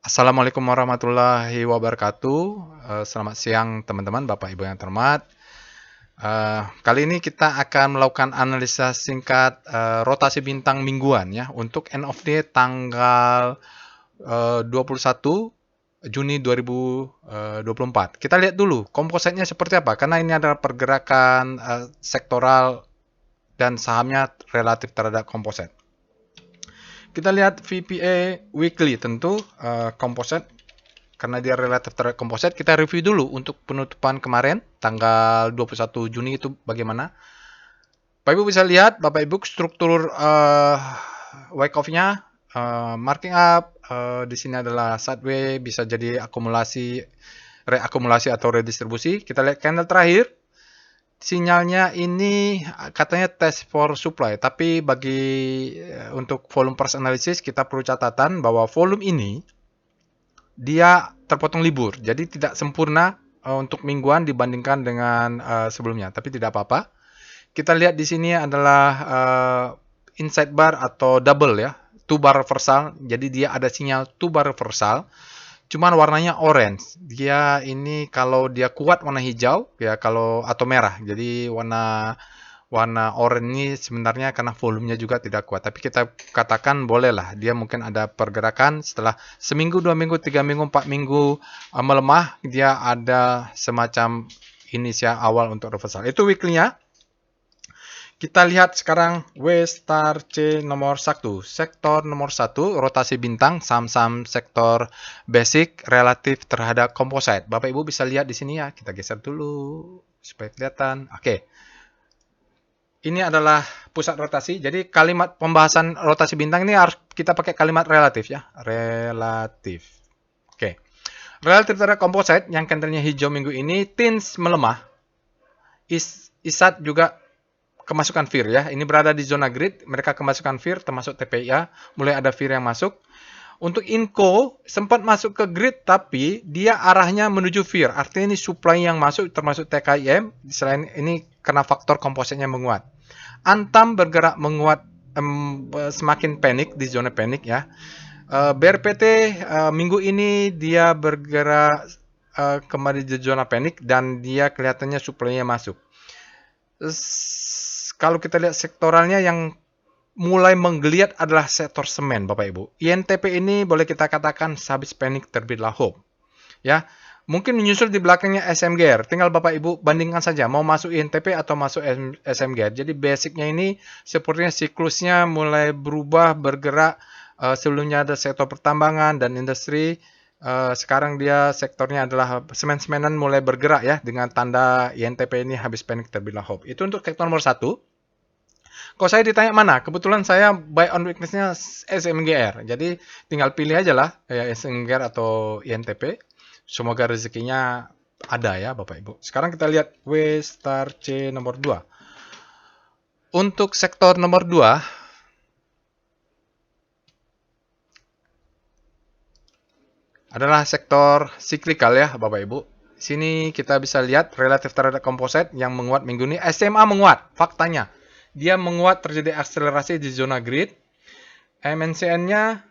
Assalamualaikum warahmatullahi wabarakatuh. Selamat siang teman-teman, Bapak Ibu yang terhormat. Kali ini kita akan melakukan analisa singkat rotasi bintang mingguan ya untuk end of day tanggal 21 Juni 2024. Kita lihat dulu kompositnya seperti apa karena ini adalah pergerakan sektoral dan sahamnya relatif terhadap komposit. Kita lihat VPA weekly tentu komposit karena dia relatif terhadap komposit. Kita review dulu untuk penutupan kemarin tanggal 21 Juni itu bagaimana. Bapak Ibu bisa lihat Bapak Ibu struktur wake off-nya marking up di sini adalah sideways, bisa jadi akumulasi, reakumulasi atau redistribusi. Kita lihat candle terakhir. Sinyalnya ini katanya test for supply, tapi untuk volume price analysis kita perlu catatan bahwa volume ini dia terpotong libur, jadi tidak sempurna untuk mingguan dibandingkan dengan sebelumnya, tapi tidak apa-apa. Kita lihat di sini adalah inside bar atau double ya, two bar reversal, jadi dia ada sinyal two bar reversal. Cuman warnanya orange. Dia ini kalau dia kuat warna hijau ya kalau atau merah. Jadi warna orange ini sebenarnya karena volumenya juga tidak kuat. Tapi kita katakan bolehlah dia mungkin ada pergerakan setelah seminggu, 2 minggu, 3 minggu, 4 minggu melemah, dia ada semacam inisial awal untuk reversal. Itu weekly-nya. Kita lihat sekarang W star C nomor 1. Sektor nomor 1, rotasi bintang, saham-saham sektor basic relatif terhadap komposit. Bapak Ibu bisa lihat di sini ya. Kita geser dulu supaya kelihatan. Oke. Ini adalah pusat rotasi. Jadi kalimat pembahasan rotasi bintang ini harus kita pakai kalimat relatif ya. Relatif. Oke. Relatif terhadap komposit yang candlenya hijau minggu ini tins melemah. Isat juga kemasukan fear ya. Ini berada di zona grid, mereka kemasukan fear termasuk TPIA, mulai ada fear yang masuk. Untuk Inco sempat masuk ke grid tapi dia arahnya menuju fear. Artinya ini supply yang masuk termasuk TKIM, selain ini karena faktor kompositnya menguat. Antam bergerak menguat semakin panik di zona panik ya. BRPT minggu ini dia bergerak kembali di zona panik dan dia kelihatannya supply-nya masuk. Kalau kita lihat sektoralnya yang mulai menggeliat adalah sektor semen, Bapak Ibu. INTP ini boleh kita katakan habis panik terbitlah hope. Ya, mungkin menyusul di belakangnya SMGR. Tinggal Bapak Ibu bandingkan saja mau masuk INTP atau masuk SMGR. Jadi basicnya ini sepertinya siklusnya mulai berubah bergerak. Sebelumnya ada sektor pertambangan dan industri. Sekarang dia sektornya adalah semen-semenan mulai bergerak ya dengan tanda INTP ini habis panik terbitlah hope. Itu untuk sektor nomor 1. Kalau saya ditanya mana, kebetulan saya buy on weakness-nya SMGR. Jadi tinggal pilih aja lah ya SMGR atau INTP. Semoga rezekinya ada ya Bapak Ibu. Sekarang kita lihat W star C nomor 2. Untuk sektor nomor 2 adalah sektor cyclical ya Bapak Ibu. Sini kita bisa lihat relatif terhadap komposit yang menguat minggu ini. SMA menguat, faktanya. Dia menguat terjadi akselerasi di zona grid. MNCN-nya,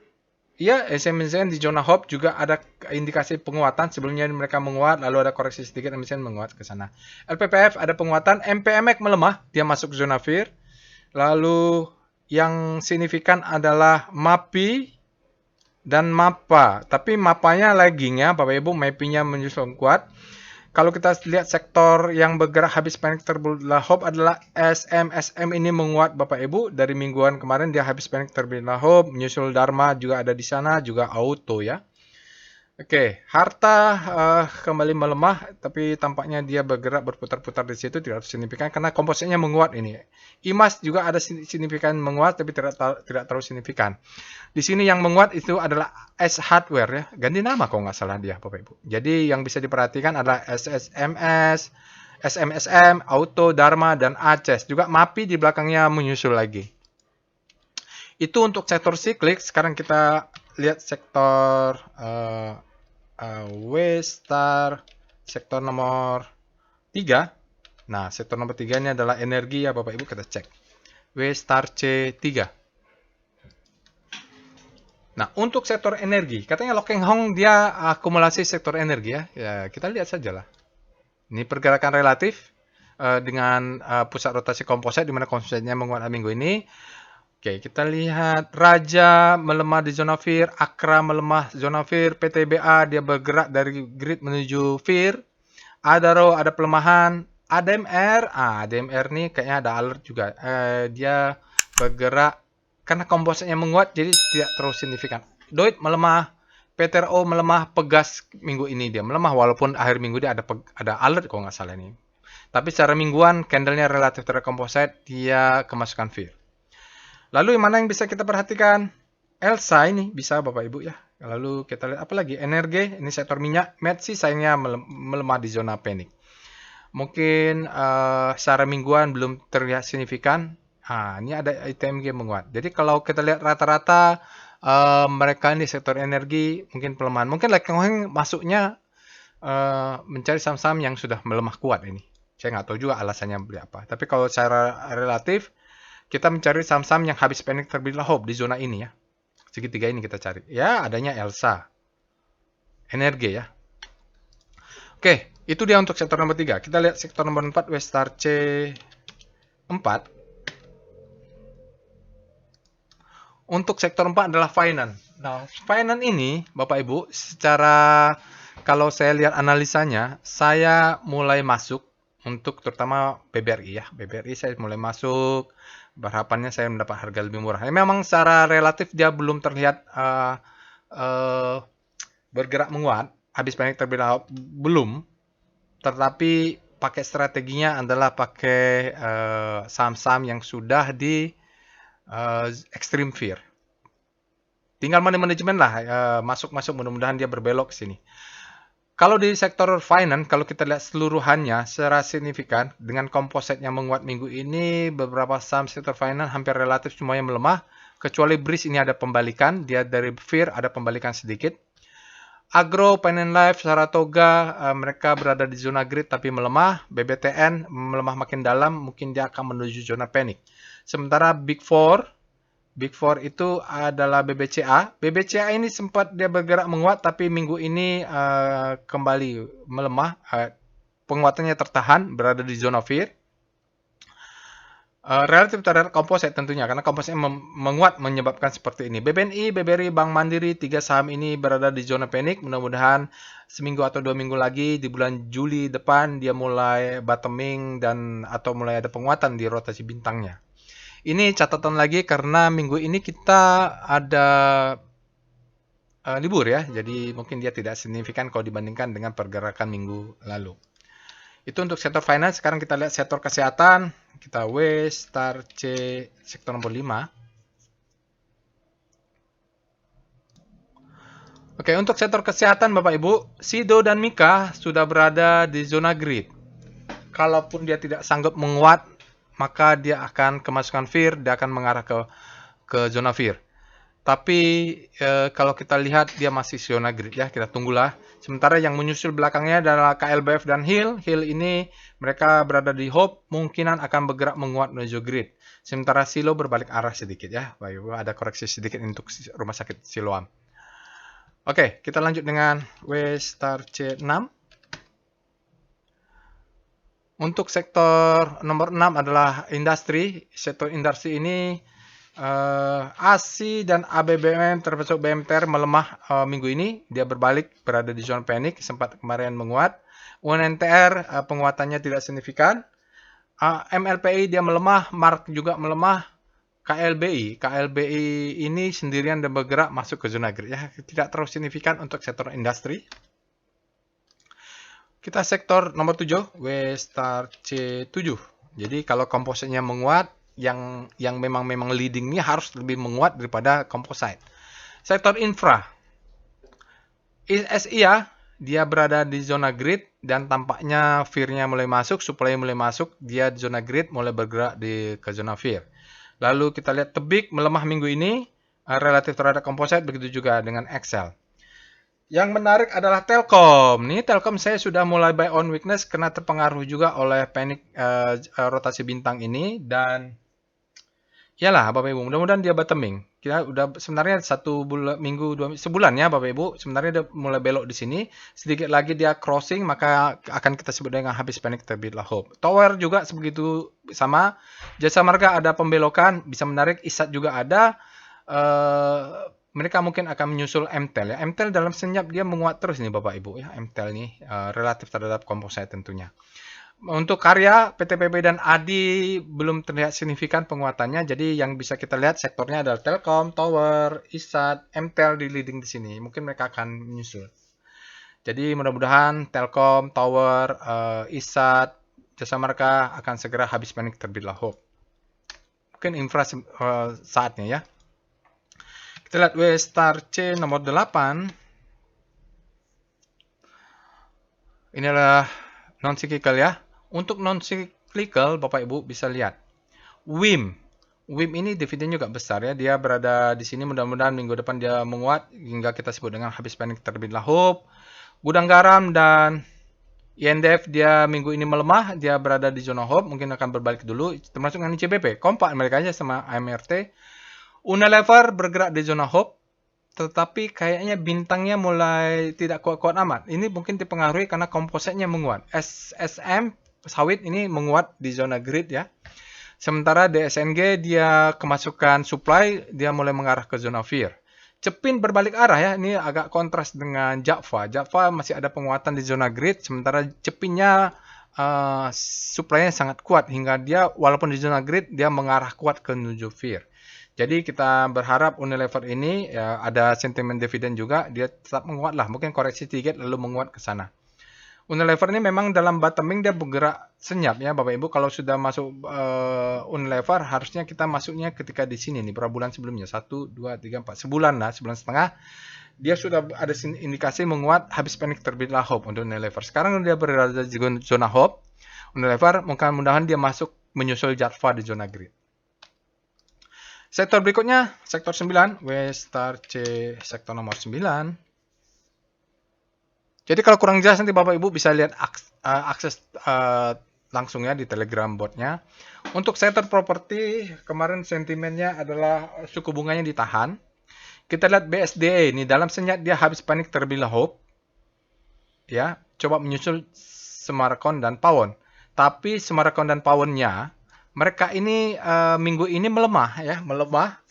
ya MNCN di zona hope juga ada indikasi penguatan. Sebelumnya mereka menguat, lalu ada koreksi sedikit, MNCN menguat ke sana. LPPF ada penguatan, MPMX melemah, dia masuk zona fear. Lalu yang signifikan adalah MAPI dan MAPA. Tapi MAPA-nya lagging ya, Bapak Ibu, MAPI-nya menyusul kuat. Kalau kita lihat sektor yang bergerak habis panik terbelah hope adalah SM ini menguat Bapak Ibu dari mingguan kemarin dia habis panik terbelah hope, menyusul Dharma juga ada di sana, juga auto ya. Oke, harta kembali melemah tapi tampaknya dia bergerak berputar-putar di situ tidak signifikan karena kompositnya menguat ini. IMAS juga ada signifikan menguat tapi tidak terlalu signifikan. Di sini yang menguat itu adalah S Hardware ya. Ganti nama kalau nggak salah dia Bapak Ibu. Jadi yang bisa diperhatikan adalah SSMS, SMSM, Auto, Dharma, dan ACES. Juga MAPI di belakangnya menyusul lagi. Itu untuk sektor siklik. Sekarang kita lihat sektor W star sektor nomor 3. Nah, sektor nomor 3 ini adalah energi ya Bapak Ibu, kita cek. W star C3. Nah, untuk sektor energi, katanya Lok Keng Hong dia akumulasi sektor energi ya. Ya, kita lihat saja lah. Ini pergerakan relatif dengan pusat rotasi komposit di mana kompositnya menguat minggu ini. Oke, kita lihat Raja melemah di zona fear, Akra melemah zona fear, PTBA dia bergerak dari grid menuju fear. Adaro ada pelemahan, ADMR, ADMR nih kayaknya ada alert juga. Dia bergerak karena kompositnya menguat jadi tidak terlalu signifikan. Doit melemah, PTRO melemah, Pegas minggu ini dia melemah walaupun akhir minggu dia ada alert kalau nggak salah ini. Tapi secara mingguan candlenya relatif terhadap komposit dia kemasukan fear. Lalu yang mana yang bisa kita perhatikan? Elsa ini bisa Bapak Ibu ya. Lalu kita lihat apa lagi? Energi, ini sektor minyak. Metsi sayangnya melemah di zona panik. Mungkin secara mingguan belum terlihat signifikan. Ini ada ITMG menguat. Jadi kalau kita lihat rata-rata mereka ini sektor energi mungkin pelemahan. Mungkin Lok Keng Hong masuknya mencari saham-saham yang sudah melemah kuat ini. Saya nggak tahu juga alasannya beli apa. Tapi kalau secara relatif kita mencari saham-saham yang habis panik terlebih dahulu di zona ini ya. Segitiga ini kita cari. Ya, adanya Elsa. Energi ya. Oke, itu dia untuk sektor nomor 3. Kita lihat sektor nomor 4, Westar C4. Untuk sektor 4 adalah finance. Nah, finance ini, Bapak Ibu, secara kalau saya lihat analisanya, saya mulai masuk untuk terutama BBRI ya. BBRI saya mulai masuk, berharapannya saya mendapat harga lebih murah. Memang secara relatif dia belum terlihat bergerak menguat, habis panik terlebih dahulu belum. Tetapi pakai strateginya adalah pakai saham-saham yang sudah di extreme fear. Tinggal money management lah, masuk-masuk mudah-mudahan dia berbelok ke sini. Kalau di sektor finance, kalau kita lihat seluruhannya secara signifikan dengan komposit yang menguat minggu ini, beberapa saham sektor finance hampir relatif semuanya melemah, kecuali BRIS ini ada pembalikan, dia dari fear ada pembalikan sedikit. Agro, Panin Life, Saratoga, mereka berada di zona grid tapi melemah. BBTN melemah makin dalam, mungkin dia akan menuju zona panik. Sementara Big Four itu adalah BBCA. BBCA ini sempat dia bergerak menguat, tapi minggu ini kembali melemah. Penguatannya tertahan, berada di zona fear. Relatif terhadap komposit tentunya, karena kompositnya menguat menyebabkan seperti ini. BBNI, BBRI, Bank Mandiri, 3 saham ini berada di zona panik. Mudah-mudahan seminggu atau 2 minggu lagi di bulan Juli depan dia mulai bottoming dan atau mulai ada penguatan di rotasi bintangnya. Ini catatan lagi karena minggu ini kita ada libur ya, jadi mungkin dia tidak signifikan kalau dibandingkan dengan pergerakan minggu lalu. Itu untuk sektor finance. Sekarang kita lihat sektor kesehatan. Kita Westar C sektor nomor 5. Oke, untuk sektor kesehatan Bapak Ibu, Sido dan Mika sudah berada di zona grid. Kalaupun dia tidak sanggup menguat, maka dia akan kemasukan fear, dia akan mengarah ke zona fear. Tapi kalau kita lihat dia masih zona grid ya, kita tunggulah. Sementara yang menyusul belakangnya adalah KLBF dan Hill. Hill ini mereka berada di hope, kemungkinan akan bergerak menguat menuju grid. Sementara Silo berbalik arah sedikit ya. Baik, ada koreksi sedikit untuk rumah sakit Siloam. Oke, kita lanjut dengan Westar C6. Untuk sektor nomor 6 adalah industri. Sektor industri ini ASI dan ABBM termasuk BMTR melemah minggu ini. Dia berbalik, berada di zona panik, sempat kemarin menguat. UNNTR penguatannya tidak signifikan. MLPI dia melemah, MARK juga melemah. KLBI ini sendirian dan bergerak masuk ke zona grid ya, tidak terlalu signifikan untuk sektor industri. Kita sektor nomor 7, Westar C7. Jadi kalau kompositnya menguat, yang memang leadingnya harus lebih menguat daripada komposit. Sektor infra, SIA dia berada di zona grid dan tampaknya fear-nya mulai masuk, supply mulai masuk, dia di zona grid mulai bergerak ke zona fear. Lalu kita lihat Tebik melemah minggu ini relatif terhadap komposit, begitu juga dengan Excel. Yang menarik adalah Telkom. Nih Telkom saya sudah mulai buy on weakness karena terpengaruh juga oleh panik rotasi bintang ini, dan Iyalah Bapak Ibu, mudah-mudahan dia bottoming. Kita udah sebenarnya 1 bulan, minggu, 2 sebulan ya Bapak Ibu. Sebenarnya dia mulai belok di sini. Sedikit lagi dia crossing, maka akan kita sebut dengan habis panic terbitlah hope. Tower juga sebegitu sama. Jasa Marga ada pembelokan, bisa menarik. Isat juga ada. Mereka mungkin akan menyusul MTEL ya. MTEL dalam senyap dia menguat terus nih Bapak Ibu ya. MTEL nih relatif terhadap komposit tentunya. Untuk karya PTPB dan ADI belum terlihat signifikan penguatannya. Jadi yang bisa kita lihat sektornya adalah Telkom, Tower, Isat, MTEL di leading di sini. Mungkin mereka akan menyusul. Jadi mudah-mudahan Telkom, Tower, Isat, Jasa Marga akan segera habis panik terbitlah hope. Mungkin infra saatnya ya. Kita lihat W star C nomor 8. Ini adalah non-cyclical ya. Untuk non-cyclical, Bapak Ibu bisa lihat. WIM. WIM ini dividen juga besar ya. Dia berada di sini, mudah-mudahan minggu depan dia menguat hingga kita sebut dengan habis panik terbitlah hope. Gudang Garam dan INDF dia minggu ini melemah, dia berada di zona hope, mungkin akan berbalik dulu, termasuk dengan ICBP. Kompak mereka aja sama AMRT. Unilever bergerak di zona hope, tetapi kayaknya bintangnya mulai tidak kuat-kuat amat. Ini mungkin dipengaruhi karena kompositnya menguat. SSM sawit ini menguat di zona grid ya. Sementara DSNG dia kemasukan supply, dia mulai mengarah ke zona fear. Cepin berbalik arah ya, ini agak kontras dengan Jakfa. Jakfa masih ada penguatan di zona grid, sementara Cepinnya supply-nya sangat kuat hingga dia walaupun di zona grid dia mengarah kuat ke menuju fear. Jadi kita berharap Unilever ini ya, ada sentimen dividen juga, dia tetap menguat lah, mungkin koreksi sedikit lalu menguat ke sana. Unilever ini memang dalam bottoming dia bergerak senyap ya Bapak Ibu. Kalau sudah masuk Unilever harusnya kita masuknya ketika di sini nih berapa bulan sebelumnya 1, 2, 3, 4 sebulan lah, sebulan setengah. Dia sudah ada indikasi menguat habis panik terbitlah hope untuk Unilever. Sekarang dia berada di zona hope. Unilever mudah-mudahan dia masuk menyusul Jatva di zona grid. Sektor berikutnya sektor 9 W star C sektor nomor 9. Jadi kalau kurang jelas nanti Bapak Ibu bisa lihat akses langsung ya di Telegram botnya. Untuk sektor properti kemarin sentimennya adalah suku bunganya ditahan. Kita lihat BSDE ini dalam senyap dia habis panik terbitlah hope. Ya, coba menyusul Semarkon dan Pawon. Tapi Semarkon dan Pawonnya mereka ini minggu ini melemah ya, melemah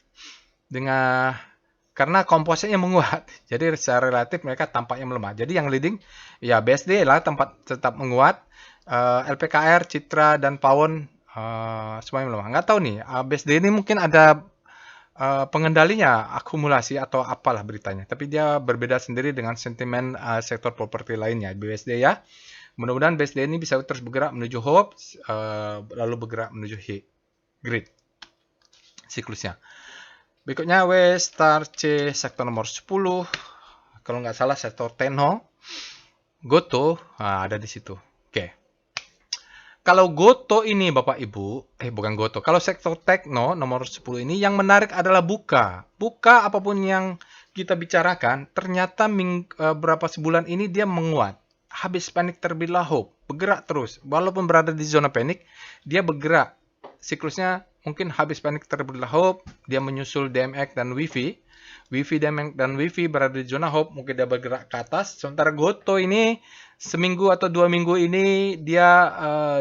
dengan karena kompositnya menguat. Jadi secara relatif mereka tampaknya melemah. Jadi yang leading ya BSD lah tempat tetap menguat. LPKR, Citra dan Pawon semuanya melemah. Nggak tahu nih, BSD ini mungkin ada pengendalinya akumulasi atau apalah beritanya. Tapi dia berbeda sendiri dengan sentimen sektor properti lainnya BSD ya. Mudah-mudahan BSD ini bisa terus bergerak menuju hope, lalu bergerak menuju grid siklusnya. Berikutnya W star C sektor nomor 10. Kalau nggak salah sektor Tenho. Goto ada di situ. Oke. Kalau Goto ini Bapak Ibu, bukan Goto. Kalau sektor Tekno nomor 10 ini yang menarik adalah Buka. Buka apapun yang kita bicarakan, ternyata berapa sebulan ini dia menguat. Habis panik terbitlah hope, bergerak terus. Walaupun berada di zona panik, dia bergerak. Siklusnya mungkin habis panik terbitlah hope, dia menyusul DMX dan Wifi. Wifi dan Wifi berada di zona hope, mungkin dia bergerak ke atas. Sementara Goto ini seminggu atau 2 minggu ini dia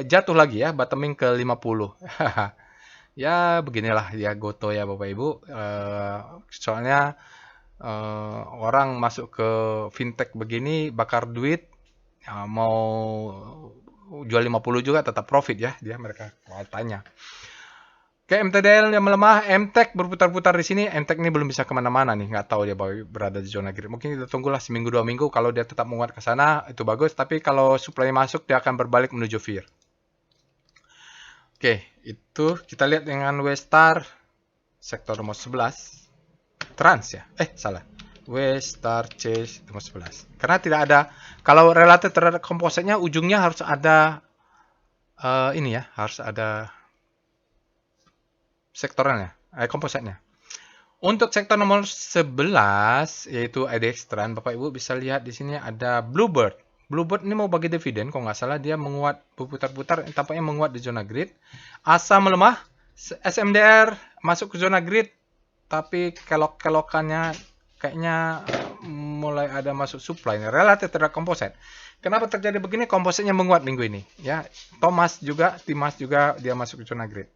jatuh lagi ya, bottoming ke 50. Ya beginilah ya Goto ya Bapak Ibu. Soalnya orang masuk ke fintech begini bakar duit, ya, mau jual 50 juga tetap profit ya dia mereka tanya. Oke, MTDL yang melemah, MTEK berputar-putar di sini. MTEK ini belum bisa kemana-mana nih, nggak tahu dia berada di zona grid. Mungkin kita tunggulah seminggu 2 minggu. Kalau dia tetap menguat ke sana itu bagus. Tapi kalau supply masuk dia akan berbalik menuju fear. Oke, itu kita lihat dengan W star sektor nomor 11 Trans ya. Salah. W star C nomor 11. Karena tidak ada, kalau relatif terhadap kompositnya ujungnya harus ada ini ya, harus ada sektornya, kompositnya. Untuk sektor nomor 11 yaitu IDX Trans, Bapak Ibu bisa lihat di sini ada Bluebird. Bluebird ini mau bagi dividen, kalau nggak salah dia menguat berputar-putar, tampaknya menguat di zona grid. ASA melemah, SMDR masuk ke zona grid, tapi kelok-kelokannya kayaknya mulai ada masuk supply relatif terhadap komposit. Kenapa terjadi begini? Kompositnya menguat minggu ini. Ya, Timas juga dia masuk ke zona grid.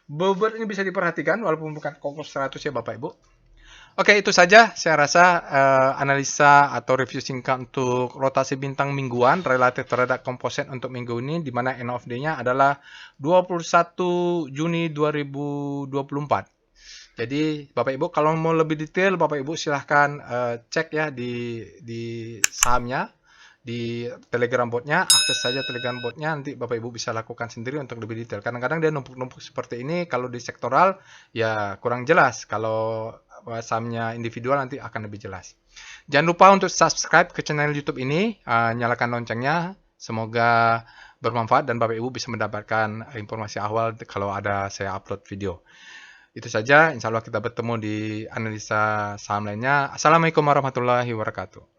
Bobot ini bisa diperhatikan walaupun bukan kompos 100 ya Bapak Ibu. Oke, itu saja saya rasa analisa atau review singkat untuk rotasi bintang mingguan relatif terhadap komposit untuk minggu ini, di mana end of day-nya adalah 21 Juni 2024. Jadi Bapak Ibu kalau mau lebih detail, Bapak Ibu silahkan cek ya di sahamnya, di Telegram botnya, akses saja Telegram botnya, nanti Bapak Ibu bisa lakukan sendiri untuk lebih detail. Kadang-kadang dia numpuk-numpuk seperti ini, kalau di sektoral ya kurang jelas, kalau sahamnya individual nanti akan lebih jelas. Jangan lupa untuk subscribe ke channel YouTube ini, nyalakan loncengnya, semoga bermanfaat dan Bapak Ibu bisa mendapatkan informasi awal kalau ada saya upload video. Itu saja, insya Allah kita bertemu di analisa saham lainnya. Assalamualaikum warahmatullahi wabarakatuh.